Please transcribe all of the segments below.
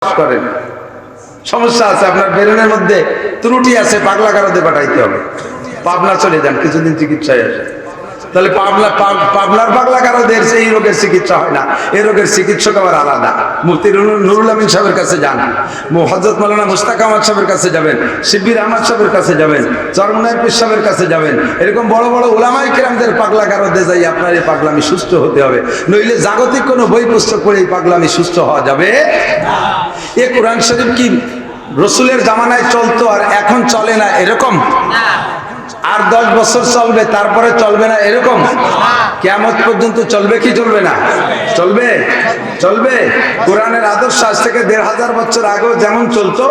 করেন, সমস্যা আছে, আপনার ব্রেনের মধ্যে ত্রুটি আছে, পাগলা কারোতে পাঠাইতে হবে। পাবনা চলে যান, কিছুদিন চিকিৎসায় আসে। তাহলে পাবনার পাগলা কারোদের এই রোগের চিকিৎসা হয় না, এই রোগের চিকিৎসক আবার আলাদা। মুফতি নুরুল আমিন সাহেবের কাছে যান, হযরত মাওলানা মুশতাক আহমদ সাহেবের কাছে যাবেন, শিব্বির আহমদ সাহেবের কাছে যাবেন, চরমনাই পীর সাহেবের কাছে যাবেন। এরকম বড় বড় উলামায়ে কেরামদের পাগলা কারোতে যাই আপনার এই পাগলামি সুস্থ হতে হবে, নইলে জাগতিক কোনো বই পুস্তক পড়ে এই পাগলামি সুস্থ হওয়া যাবে না। এ কোরআন শরীফ কি রসুলের জামানায় চলতো আর এখন চলে না এরকম? আর 10 বছর চলবে, তারপরে চলবে না এরকম? কিয়ামত পর্যন্ত চলবে কি চলবে না? চলবে, চলবে। কোরআনের আদর্শ আজ থেকে 1500 বছর আগেও যেমন চলতো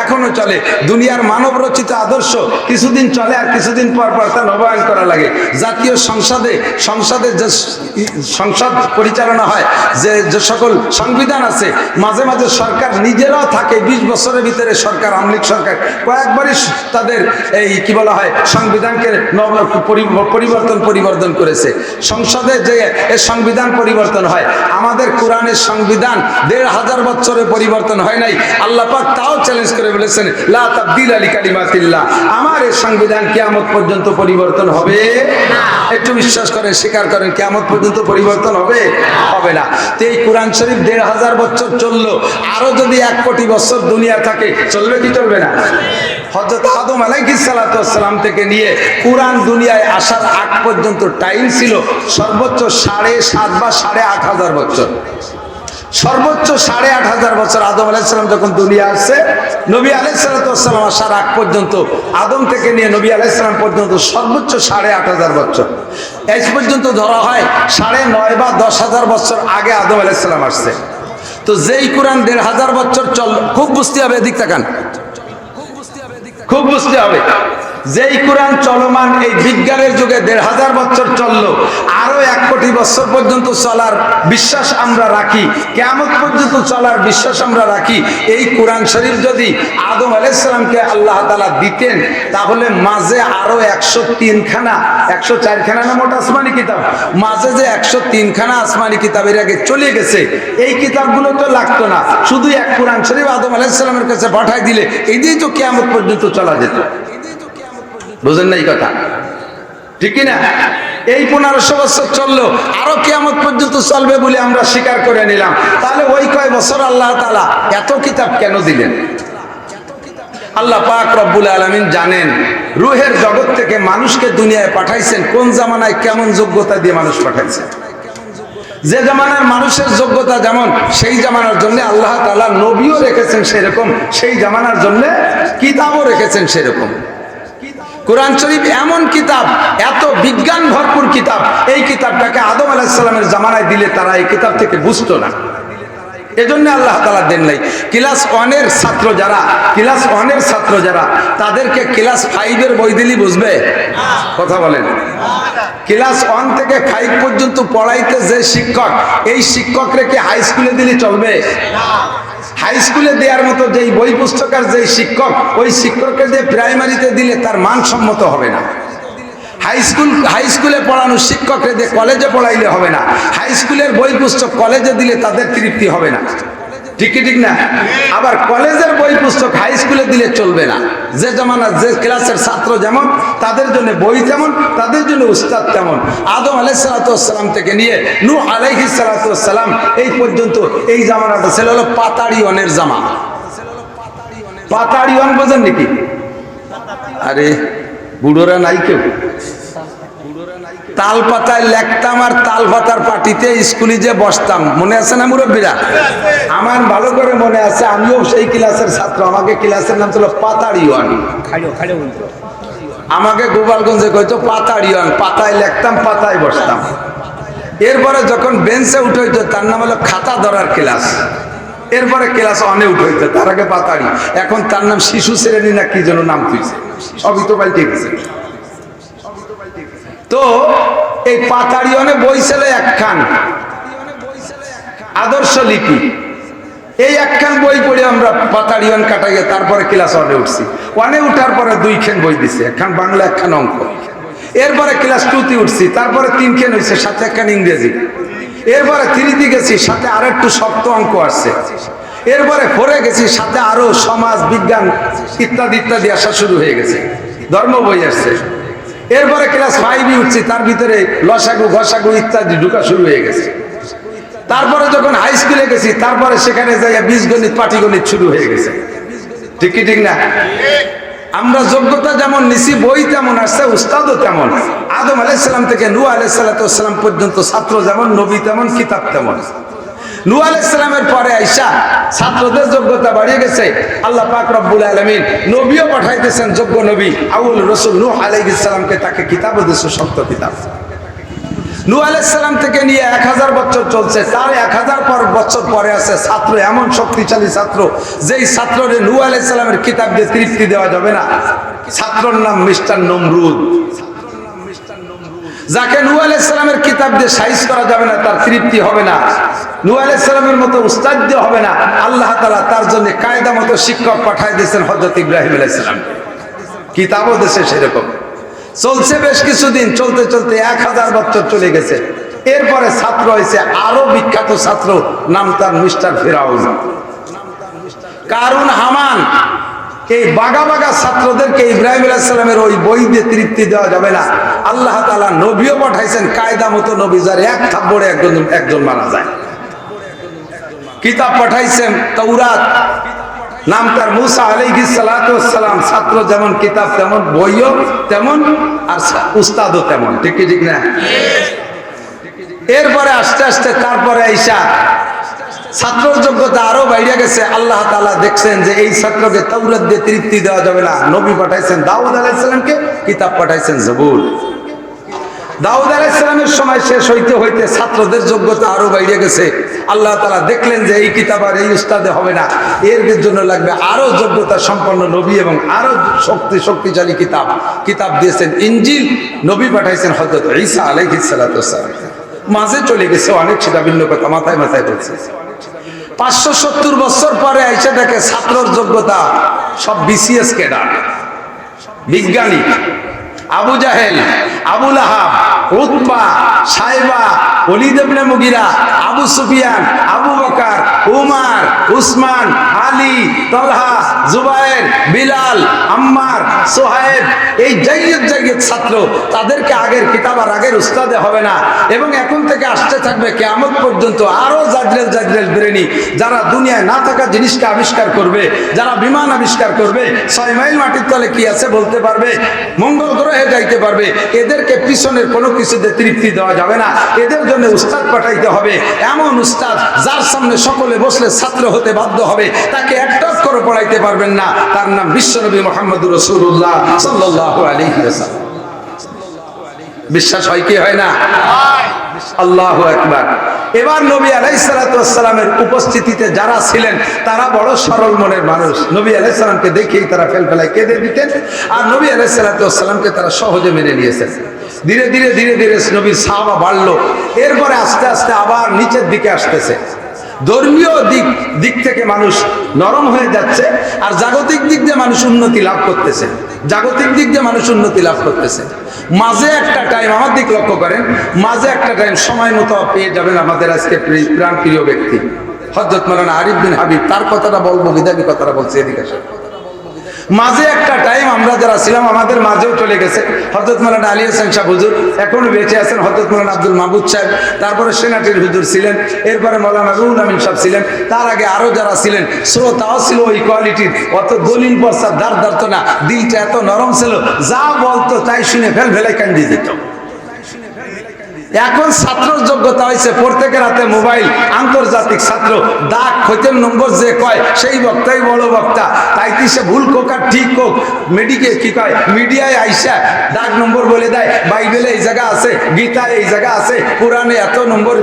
এখনো চলে। দুনিয়ার মানব রচিত আদর্শ কিছুদিন চলে আর কিছুদিন পর পর তা নবায়ন করা লাগে। জাতীয় সংসদে যে সংসদ পরিচালনা হয়, যে সকল সংবিধান আছে, মাঝে মাঝে সরকার নিজেরাও থাকে। 20 বছরের ভিতরে সরকার, আমলিক সরকার কয়েকবারই তাদের এই কি বলা হয় সংবিধানকে পরিবর্তন করেছে। সংসদে যে সংবিধান পরিবর্তন হয়, আমাদের কোরআনের সংবিধান 1500 বছরে পরিবর্তন হয় নাই। আল্লাহ পাক তাও চ্যালেঞ্জ করে বলেছেন, লা তাবদীলা লিকালিমাতিল্লাহ, আমার এই সংবিধান কিয়ামত পর্যন্ত পরিবর্তন হবে না। একটু বিশ্বাস করেন, স্বীকার করেন, কিয়ামত পর্যন্ত পরিবর্তন হবে হবে না। তো এই কোরআন শরীফ 1500 বছর চললো, আরো যদি 1 কোটি বছর দুনিয়া থাকে, চলবে কি চলবে না? হযরত আদম আলাইহিস সালাতু ওয়াস সালাম থেকে নিয়ে কুরআন দুনিয়ায় আসার আগ পর্যন্ত টাইম ছিল সর্বোচ্চ 7.5 বা 8.5 বছর। সর্বোচ্চ 8.5 বছর। আদম আলাইহিস সালাম যখন দুনিয়া আসছে, নবী আলাইহিস সালাতু ওয়াস সালাম আসার আগ পর্যন্ত, আদম থেকে নিয়ে নবী আলাইহিস সালাম পর্যন্ত সর্বোচ্চ 8.5 বছর। এই পর্যন্ত ধরা হয় 9.5 বা 10,000 বছর আগে আদম আলাইহিস সালাম আসছে। তো যেই কোরআন 1500 বছর চল, খুব বুঝতে হবে, এদিক তাকান, খুব বুঝতে হবে। যেই কোরআন চলমান এই বিজ্ঞানের যুগে 1500 বছর চললো, আরো 1 কোটি বছর পর্যন্ত চলার বিশ্বাস আমরা রাখি, কিয়ামত পর্যন্ত চলার বিশ্বাস আমরা রাখি। এই কোরআন শরীফ যদি আদম আলাইহিস সালামকে আল্লাহ তাআলা দিতেন, তাহলে মাঝে আরো 103 খানা, 104 খানা না মোট আসমানি কিতাব, মাঝে যে 103 খানা আসমানি কিতাবের আগে চলে গেছে, এই কিতাবগুলো তো লাগতো না। শুধু এক কোরআন শরীফ আদম আলাইহিস সালামের কাছে পাঠাই দিলে এই দিয়ে তো কিয়ামত পর্যন্ত চলা যেত। বুঝেন না এই কথা? ঠিক কিনা? এই 1500 বছর চললো, আরো কিয়ামত পর্যন্ত চলবে বলে আমরা স্বীকার করে নিলাম। তাহলে ওই কয় বছর আল্লাহ তাআলা এত কিতাব কেন দিলেন? আল্লাহ পাক রব্বুল আলামিন জানেন রূহের জগৎ থেকে মানুষকে দুনিয়ায় পাঠাইছেন কোন জামানায় কেমন যোগ্যতা দিয়ে মানুষ পাঠাইছেন। যে জামানার মানুষের যোগ্যতা যেমন, সেই জামানার জন্য আল্লাহ তাআলা নবীও রেখেছেন সেরকম, সেই জামানার জন্য কিতাবও রেখেছেন সেরকম। কোরআন শরীফ এমন কিতাব, এত বিজ্ঞান ভরপুর কিতাব, এই কিতাবটাকে আদম আলাইহিস সালামের জামানায় দিলে তারা এই কিতাব থেকে বুঝতো না। এজন্য আল্লাহ তাআলা দেন নাই। ক্লাস 1-এর ছাত্র যারা, তাদেরকে ক্লাস 5-এর বই দিলি বুঝবে? কথা বলেন। ক্লাস 1 থেকে 5 পর্যন্ত পড়াইতে যে শিক্ষক, এই শিক্ষক রেখে হাই স্কুলে দিলে চলবে? হাই স্কুলে দেওয়ার মতো যেই বই পুস্তকের যেই শিক্ষক, ওই শিক্ষককে দিয়ে প্রাইমারিতে দিলে তার মানসম্মত হবে না। হাই স্কুলে পড়ানো শিক্ষককে দিয়ে কলেজে পড়াইলে হবে না। হাই স্কুলের বই পুস্তক কলেজে দিলে তাদের তৃপ্তি হবে না। ঠিক কি ঠিক না? আবার কলেজের বই পুস্তক হাই স্কুলে দিলে চলবে না। যে জামানার যে ক্লাসের ছাত্র যেমন, তাদের জন্য বই তেমন, তাদের জন্য উস্তাদ তেমন। আদম আলাইহিস সালাতু ওয়াস সালাম থেকে নিয়ে নূহ আলাইহিস সালাতু ওয়াস সালাম এই পর্যন্ত এই জামানাটা ছিল হলো পাতাড়িয়নের জামানা। পাতাড়িয়ন বোঝেন নাকি? আরে বুড়োরা নাই কেউ? তাল পাতায় লেখতাম আর তাল পাতার পাটিতে স্কুলে যে বসতাম, মনে আছে না মুরব্বীরা? আমার ভালো করে মনে আছে, আমিও সেই ক্লাসের ছাত্র। আমাকে ক্লাসের নাম ছিল পাতাড়িয়ন। আমাকে গোপালগঞ্জে কইতো পাতাড়িয়ন। পাতায় লেখতাম, পাতায় বসতাম। এরপরে যখন বেঞ্চে উঠে হইতো, তার নাম হলো খাতা ধরার ক্লাস। এরপরে ক্লাস 1-এ উঠে হইতো, তার আগে পাতাড়ি। এখন তার নাম শিশু শ্রেণী না কি যেন নাম তুইছে, সবই তো পাল্টে গেছে। তো এই পাতাড়িয়নে বই ছিল একখান, আদর্শ লিপি। এই একখান বই পড়ে আমরা পাতাড়িয়ন কাটাইয়া তারপরে ক্লাস 1-এ উঠছি। 1-এ উঠার পরে 2খান বই দিছে, একখান বাংলা, একখান অঙ্ক। এরপরে ক্লাস 2-তে উঠছি, তারপরে 3খান হয়েছে, সাথে একখান ইংরেজি। এরপরে 3-তে গেছি, সাথে আরেকটু শক্ত অঙ্ক আসছে। এরপরে পড়ে গেছি, সাথে আরো সমাজ বিজ্ঞান ইত্যাদি ইত্যাদি আসা শুরু হয়ে গেছে, ধর্ম বই আসছে। এরপরে ক্লাস 5 উঠছি, তার ভিতরে লসাগু ঘসাগু ইত্যাদি ঢুকা শুরু হয়ে গেছে। তারপরে যখন হাই স্কুলে গেছি, তারপরে সেখানে যাই বীজগণিত পাটিগণিত শুরু হয়ে গেছে। ঠিক কি ঠিক না? আমরা যোগ্যতা যেমন নিছি, বই তেমন আসছে, উস্তাদও তেমন। আদম আলাইহিস সালাম থেকে নূহ আলাইহিস সালাম পর্যন্ত ছাত্র যেমন, নবী তেমন, কিতাব তেমন। নূহ আলাইহিস সালামের পরে আইসা ছাত্রদের যোগ্যতা বাড়িয়ে গেছে। আল্লাহ পাক রব্বুল আলামিন নবীও পাঠাইতেছেন, যোগ্য নবী আউল রাসূল নূহ আলাইহিস সালামকে, তাকে কিতাবও দিয়েছে, সত্য কিতাব। নূহ আলাইহিস সালাম থেকে নিয়ে 1000 বছর চলছে, তার 1000 বছর পরে আছে ছাত্র, এমন শক্তিশালী ছাত্র, যেই ছাত্ররে নূহ আলাইহিস সালামের কিতাব দিয়ে তৃপ্তি দেওয়া যাবে না। ছাত্রর নাম মিস্টার নমরুদ। যাকে নূহ আলাইহিস সালামের কিতাব দিয়ে সাইজ করা যাবে না, তার তৃপ্তি হবে না। নূহ আলাইহিস সালামের মতো উস্তাদ দিয়ে হবে না। আল্লাহ তাআলা তার জন্য কায়দা মতো শিক্ষক পাঠায় দিয়েছেন হযরত ইব্রাহিম আলাইহিস সালাম, কিতাবও দিয়েছে সেরকম। চলছে বেশ কিছুদিন, চলতে চলতে 1000 বছর চলে গেছে। এরপরে ছাত্র হয়েছে আরো বিখ্যাত ছাত্র, নাম তার মিস্টার ফিরাউন, কারুন, হামান। এই বাগা বাগা ছাত্রদেরকে ইব্রাহিম আলাইহিস সালামের ওই বই দিয়ে তৃপ্তি দেওয়া যাবে না। আল্লাহ তাআলা নবীও পাঠাইছেন, কায়দা মতো নবী, যার এক থাপ্পড়ে একজন মারা যায়। কিতাব পাঠাইছেন তাওরাত, নাম তার মুসা আলাইহিস সালাতু ওয়াস সালাম। ছাত্র যেমন, কিতাব তেমন, বইও তেমন, আর উস্তাদও তেমন। ঠিক কি ঠিক না? এরপরে আস্তে আস্তে তারপরে আইসা ছাত্রর যোগ্যতা আরো বাইরে গেছে। আল্লাহ তাআলা দেখছেন যে এই ছাত্রকে তাওরাত দিয়ে তৃপ্তি দেওয়া যাবে না। নবী পাঠাইছেন দাউদ আলাইহিস সালামকে, কিতাব পাঠাইছেন জবুর। দাউদ আলাইহিস সালামের সময় শেষ হইতে হইতে ছাত্রদের যোগ্যতা আরো বাইরে গেছে। আল্লাহ তাআলা দেখলেন যে এই কিতাব আর এই উস্তাদে হবে না, এর জন্য লাগবে আরো যোগ্যতা সম্পন্ন নবী এবং আরো শক্তিশালী কিতাব দিয়েছেন ইনজিল। নবী পাঠাইছেন হযরত ঈসা আলাইহিস সালাতু ওয়াস সালাম। মাঝে চলে গেছে অনেক, সেটা ভিন্ন কথা, মাথায় বলছে। 570 বছর পরে আইসা দেখে ছাত্রর যোগ্যতা সব বিসিএস ক্যাডার, বিজ্ঞানী। আবু জাহেল, আবু লাহাব, উতবা, সাইবা, ওলীদ ইবনে মুগিরা, আবু সুফিয়ান, আবু বকর, উমর, উসমান, আলী, তালহা, জুবায়ের, বিলাল, আম্মার, সোহাইব, এই জাইয়দ ছাত্র, তাদেরকে আগের কিতাব আর আগের উস্তাদে হবে না। এবং এখন থেকে আসতে থাকবে কিয়ামত পর্যন্ত আরো জাজরেল ব্রেনি, যারা দুনিয়ায় না থাকা জিনিসকে আবিষ্কার করবে, যারা বিমান আবিষ্কার করবে, 6 মাইল মাটির তলে কি আছে বলতে পারবে, মঙ্গল গ্রহে যাইতে পারবে। এদেরকে পিছনের কোনো কিছুতে তৃপ্তি দেওয়া যাবে না, এদের জন্য উস্তাদ পাঠাইতে হবে। এমন উস্তাদ যার সামনে সকলে বসলে ছাত্র হতে বাধ্য হবে, তাকে একটা করে পড়াইতে পারবেন না। তার নাম বিশ্বনবী মুহাম্মদুর রাসূলুল্লাহ সাল্লাল্লাহু আলাইহি ওয়াসাল্লাম। বিশ্বাস হয় কি হয় না? আল্লাহু আকবার। এবার নবী আলাইহিস সালাতু ওয়াস সালামের উপস্থিতিতে যারা ছিলেন তারা বড় সরল মনের মানুষ। নবী আলাইহিস সালামকে দেখেই তারা ফেলফেলায় কেঁদে দিতেন, আর নবী আলাইহিস সালাতু ওয়াস সালামকে তারা সহজে মেনে নিয়েছেন। ধীরে ধীরে নবীর সাহাবা বাড়লো। এরপরে আস্তে আস্তে আবার নিচের দিকে আসতেছে। ধর্মীয় দিক থেকে মানুষ নরম হয়ে যাচ্ছে, আর জাগতিক দিক দিয়ে মানুষ উন্নতি লাভ করতেছে। মাঝে একটা টাইম, আমার দিক লক্ষ্য করেন, মাঝে একটা টাইম সময় মতো পেয়ে যাবেন আমাদের আজকে প্রাণ প্রিয় ব্যক্তি হযরত মাওলানা আরিফ বিন হাবিব। তার কথাটা বলবো, বিধানী কথাটা বলছে, এদিকে আসেন। মাঝে একটা টাইম আমরা যারা ছিলাম, আমাদের মাঝেও চলে গেছে হযরত মাওলানা আলী হোসেন সাহেব হুজুর, এখনো বেঁচে আছেন। হযরত মাওলানা আব্দুল মাহবুব সাহেব, তারপরে সেনাটির হুজুর ছিলেন, এরপরে মাওলানা রুহুল আমিন সাহেব ছিলেন, তার আগে আরো যারা ছিলেন। শ্রোতাও ছিল ওই কোয়ালিটির, অত দলিল বর্ষা দাঁড় দাঁড়তো না, দিলটা এত নরম ছিল, যা বলতো তাই শুনে ফেলে কান্দি যেত। এখন ছাত্রর যোগ্যতা হয়েছে প্রত্যেকের হাতে মোবাইল, আন্তর্জাতিক ছাত্র, ডাক খৈতের নম্বর যে কয় সেই বক্তাই বড় বক্তা। তাই সে ভুল কোক আর ঠিক কোক, মেডিকে কি কয়, মিডিয়ায় আইসা ডাক নম্বর বলে দেয়, বাইবেলে এই জায়গা আছে, গীতায় এই জায়গা আছে, কোরআনে এত নম্বর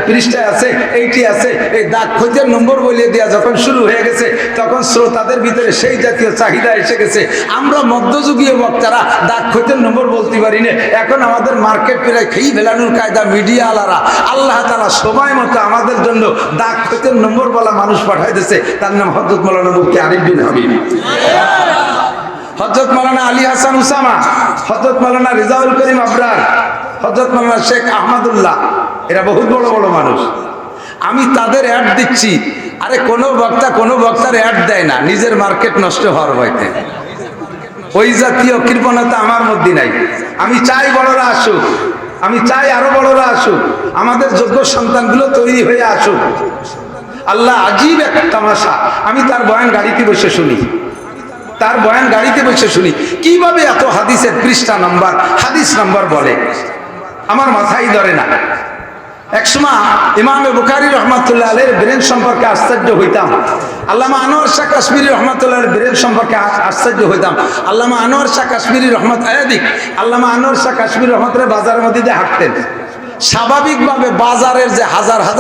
পৃষ্ঠায় আছে, এইটি আছে। এই ডাক খৈতের নম্বর বলে দেওয়া যখন শুরু হয়ে গেছে, তখন শ্রোতাদের ভিতরে সেই জাতীয় চাহিদা এসে গেছে। আমরা মধ্যযুগীয় বক্তারা ডাক খৈতের নম্বর বলতে পারি না। এখন আমাদের মার্কেট প্রায় খেয়ে ফেলানোর কায়দা মিডিয়া আলারা। আল্লাহ তাআলা সময় মতো আমাদের জন্য ডাক খৈতের নম্বর বলা মানুষ পাঠাই দিয়েছে। তার নাম হযরত মাওলানা মুফতি আরিফ বিন হাবিব, হযরত মাওলানা আলী হাসান উসামা, হযরত মাওলানা রিজাউল করিম আবরার, হযরত মাওলানা শেখ আহমদুল্লাহ। এরা বহুত বড় বড় মানুষ। আমি তাদের অ্যাড দিচ্ছি। আরে কোনো বক্তার অ্যাড দেয় না, নিজের মার্কেট নষ্ট হওয়ার ভয়তে। ওই জাতীয় কৃপণতা আমার মধ্যে নাই। আমি চাই বড়রা আসুক, আমি চাই আরো বড়রা আসুক, আমাদের যোগ্য সন্তানগুলো তৈরি হয়ে আসুক। আল্লাহ আজীব এক তামাশা, আমি তার বয়ান গাড়িতে বসে শুনি, তার বয়ান গাড়িতে বসে শুনি, কিভাবে এত হাদিসের পৃষ্ঠা নাম্বার হাদিস নাম্বার বলে, আমার মাথায় ধরে না। একসময় ইমামে বুখারী রহমাতুল্লাহ আলাইহির ব্রেন সম্পর্কে আশ্চর্য হইতাম, আল্লামা আনোয়ার শাহ কাশ্মীরি রহমাতুল্লাহ আলাইহির ব্রেন সম্পর্কে আশ্চর্য হইতাম। আল্লামা আনোয়ার শাহ কাশ্মীরি আল্লামা আনোয়ার শাহ কাশ্মীরি রহমাতুল্লাহ বাজারের মধ্যে দিয়ে হাঁটতেন, স্বাভাবিকভাবে বাজারের যে হাজার হাজার